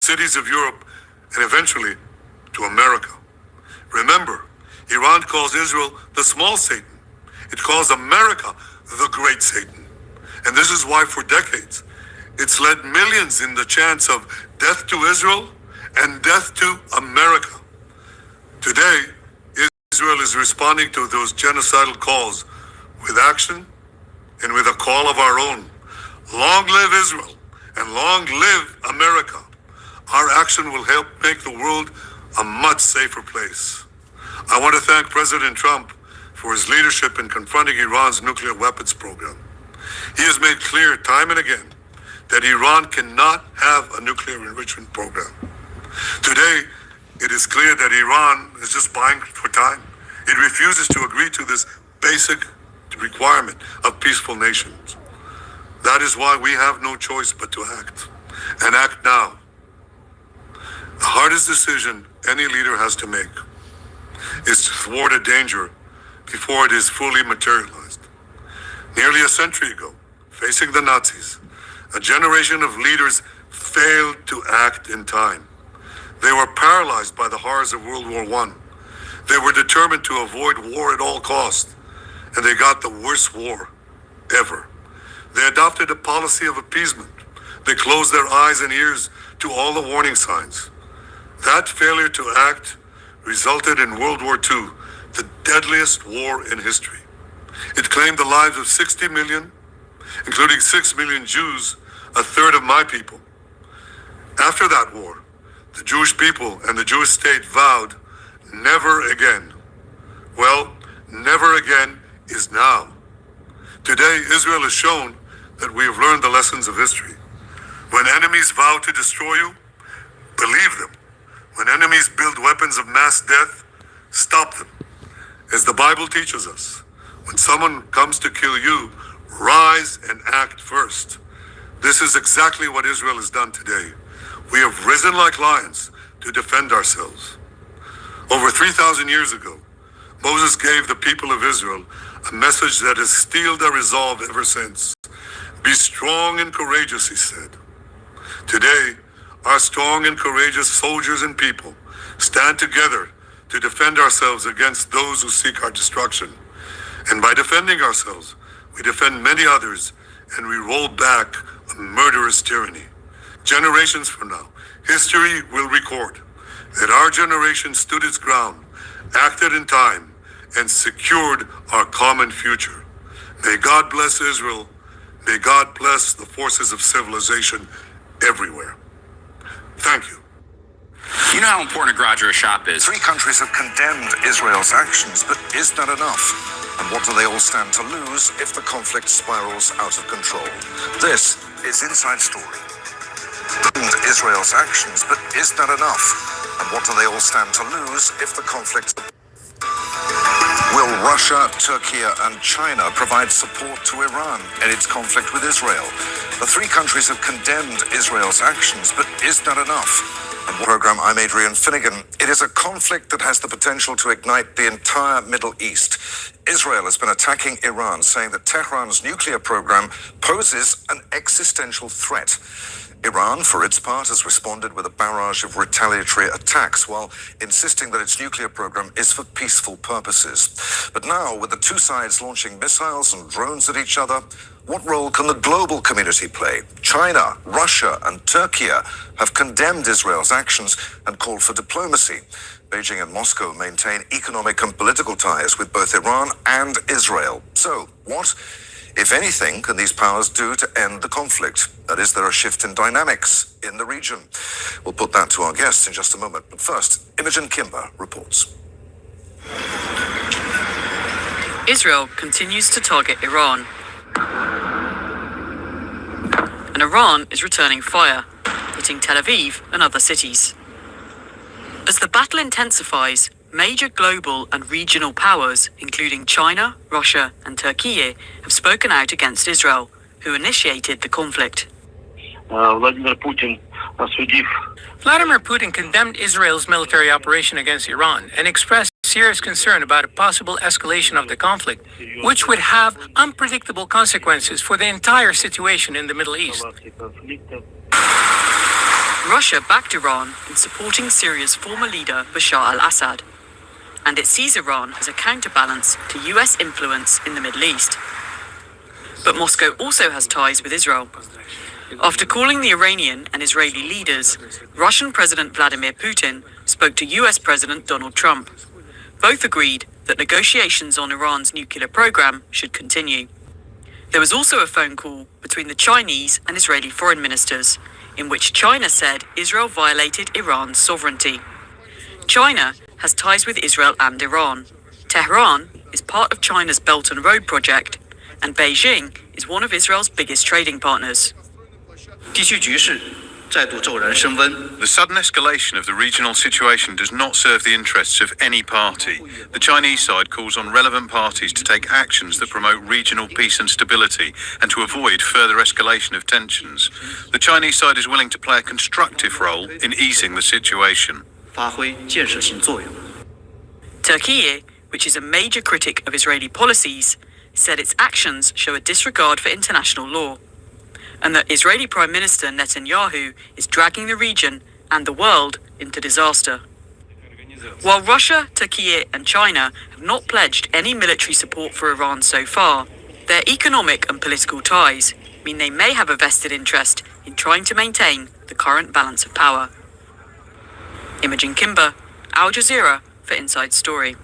cities of Europe, and eventually to America. Remember, Iran calls Israel the small Satan. It calls America the great Satan. And this is why for decades, it's led millions in the chants of death to Israel and death to America. Today, Israel is responding to those genocidal calls with action and with a call of our own. Long live Israel and long live America. Our action will help make the world a much safer place. I want to thank President Trump for his leadership in confronting Iran's nuclear weapons program. He has made clear time and again that Iran cannot have a nuclear enrichment program. Today, it is clear that Iran is just buying for time. It refuses to agree to this basic requirement of peaceful nations. That is why we have no choice but to act, and act now. The hardest decision any leader has to make is to thwart a danger before it is fully materialized. Nearly a century ago, facing the Nazis, a generation of leaders failed to act in time. They were paralyzed by the horrors of World War I. They were determined to avoid war at all costs, and they got the worst war ever. They adopted a policy of appeasement. They closed their eyes and ears to all the warning signs. That failure to act resulted in World War II, the deadliest war in history. It claimed the lives of 60 million, including 6 million Jews, a third of my people. After that war, the Jewish people and the Jewish state vowed never again. Well, never again is now. Today, Israel has shown that we have learned the lessons of history. When enemies vow to destroy you, believe them. When enemies build weapons of mass death, stop them. As the Bible teaches us, when someone comes to kill you, rise and act first. This is exactly what Israel has done today. We have risen like lions to defend ourselves. Over 3,000 years ago, Moses gave the people of Israel a message that has steeled their resolve ever since. Be strong and courageous, he said. Today, our strong and courageous soldiers and people stand together to defend ourselves against those who seek our destruction. And by defending ourselves, we defend many others, and we roll back a murderous tyranny. Generations from now, history will record that our generation stood its ground, acted in time, and secured our common future. May God bless Israel. May God bless the forces of civilization everywhere. Thank you. You know how important a garage or a shop is. 3 countries have condemned Israel's actions, but is that enough? And what do they all stand to lose if the conflict spirals out of control? This is Inside Story. Israel's actions, but is that enough? And what do they all stand to lose if the conflict... Will Russia, Turkey, and China provide support to Iran in its conflict with Israel? The 3 countries have condemned Israel's actions, but is that enough? On the program, I'm Adrian Finnegan. It is a conflict that has the potential to ignite the entire Middle East. Israel has been attacking Iran, saying that Tehran's nuclear program poses an existential threat. Iran, for its part, has responded with a barrage of retaliatory attacks while insisting that its nuclear program is for peaceful purposes. But now, with the 2 sides launching missiles and drones at each other, what role can the global community play? China, Russia, and Turkey have condemned Israel's actions and called for diplomacy. Beijing and Moscow maintain economic and political ties with both Iran and Israel. So, what, if anything, can these powers do to end the conflict? That is, there a shift in dynamics in the region? We'll put that to our guests in just a moment. But first, Imogen Kimber reports. Israel continues to target Iran. And Iran is returning fire, hitting Tel Aviv and other cities. As the battle intensifies, major global and regional powers, including China, Russia, and Turkey, have spoken out against Israel, who initiated the conflict. Vladimir Putin condemned Israel's military operation against Iran and expressed serious concern about a possible escalation of the conflict, which would have unpredictable consequences for the entire situation in the Middle East. Russia backed Iran in supporting Syria's former leader Bashar al-Assad, and it sees Iran as a counterbalance to US influence in the Middle East. But Moscow also has ties with Israel. After calling the Iranian and Israeli leaders, Russian President Vladimir Putin spoke to US President Donald Trump. Both agreed that negotiations on Iran's nuclear program should continue. There was also a phone call between the Chinese and Israeli foreign ministers, in which China said Israel violated Iran's sovereignty. China has ties with Israel and Iran. Tehran is part of China's Belt and Road project, and Beijing is one of Israel's biggest trading partners. 地区局势再度骤然升温。 The sudden escalation of the regional situation does not serve the interests of any party. The Chinese side calls on relevant parties to take actions that promote regional peace and stability and to avoid further escalation of tensions. The Chinese side is willing to play a constructive role in easing the situation. 发挥建设性作用。 Turkey, which is a major critic of Israeli policies, said its actions show a disregard for international law, and that Israeli Prime Minister Netanyahu is dragging the region and the world into disaster. While Russia, Turkey, and China have not pledged any military support for Iran so far, their economic and political ties mean they may have a vested interest in trying to maintain the current balance of power. Imogen Kimber, Al Jazeera for Inside Story.